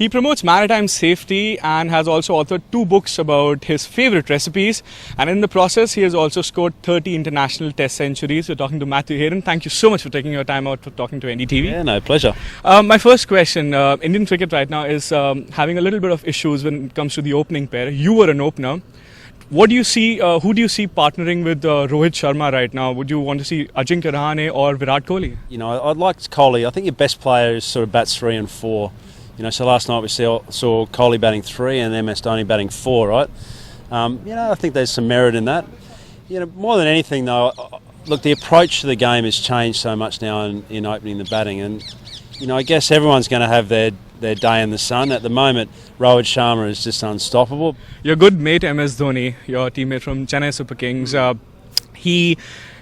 He promotes maritime safety and has also authored 2 books about his favorite recipes. And in the process, he has also scored 30 international test centuries. We're talking to Matthew Hayden. Thank you so much for taking your time out for talking to NDTV. Yeah, no, pleasure. My first question, Indian cricket right now is having a little bit of issues when it comes to the opening pair. You were an opener. What do you see? Who do you see partnering with Rohit Sharma right now? Would you want to see Ajinkya Rahane or Virat Kohli? You know, I'd like Kohli. I think your best player is sort of bats 3 and 4. You know, so last night we saw Kohli batting 3 and MS Dhoni batting 4, right? I think there's some merit in that. You know, more than anything though, look, the approach to the game has changed so much now in opening the batting, and you know, I guess everyone's going to have their day in the sun. At the moment, Rohit Sharma is just unstoppable. Your good mate MS Dhoni, your teammate from Chennai Super Kings, he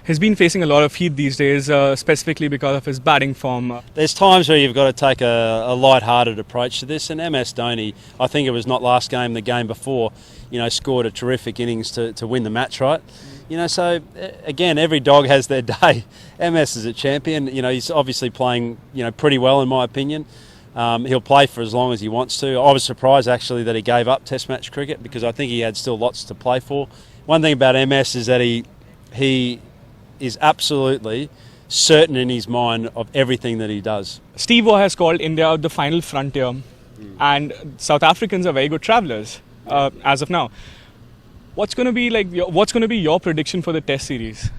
has been facing a lot of heat these days, specifically because of his batting form. There's times where you've got to take a light-hearted approach to this, and MS Dhoni, I think it was not last game, the game before, you know, scored a terrific innings to win the match, right? You know, so again, every dog has their day. MS is a champion. You know, he's obviously playing, you know, pretty well in my opinion. He'll play for as long as he wants to. I was surprised actually that he gave up Test match cricket because I think he had still lots to play for. One thing about MS is that he is absolutely certain in his mind of everything that he does. Steve Waugh has called India the final frontier, and South Africans are very good travellers as of now. What's going to be your prediction for the Test series?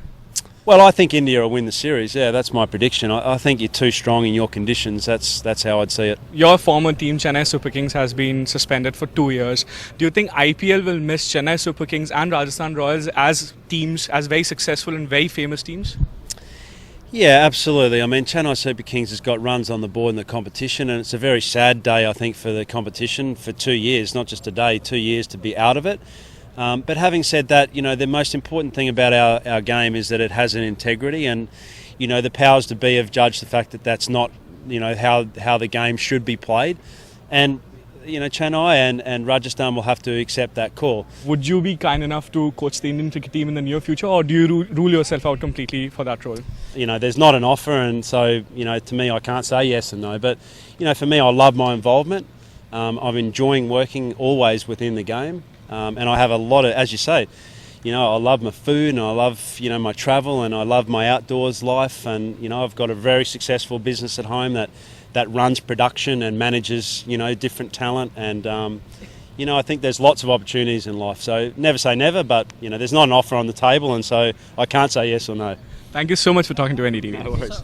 Well, I think India will win the series. Yeah, that's my prediction. I think you're too strong in your conditions. That's how I'd see it. Your former team, Chennai Super Kings, has been suspended for 2 years. Do you think IPL will miss Chennai Super Kings and Rajasthan Royals as teams, as very successful and very famous teams? Yeah, absolutely. I mean, Chennai Super Kings has got runs on the board in the competition, and it's a very sad day, I think, for the competition for 2 years, not just a day, 2 years to be out of it. But having said that, you know, the most important thing about our game is that it has an integrity, and, you know, the powers to be have judged the fact that that's not, you know, how the game should be played. And, you know, Chennai and Rajasthan will have to accept that call. Would you be kind enough to coach the Indian cricket team in the near future, or do you rule yourself out completely for that role? You know, there's not an offer, and so, you know, to me, I can't say yes or no. But, you know, for me, I love my involvement. I'm enjoying working always within the game. And I have a lot of, as you say, you know, I love my food and I love, you know, my travel and I love my outdoors life. And, you know, I've got a very successful business at home that runs production and manages, you know, different talent. And, you know, I think there's lots of opportunities in life. So never say never, but, you know, there's not an offer on the table. And so I can't say yes or no. Thank you so much for talking to NDTV. No worries.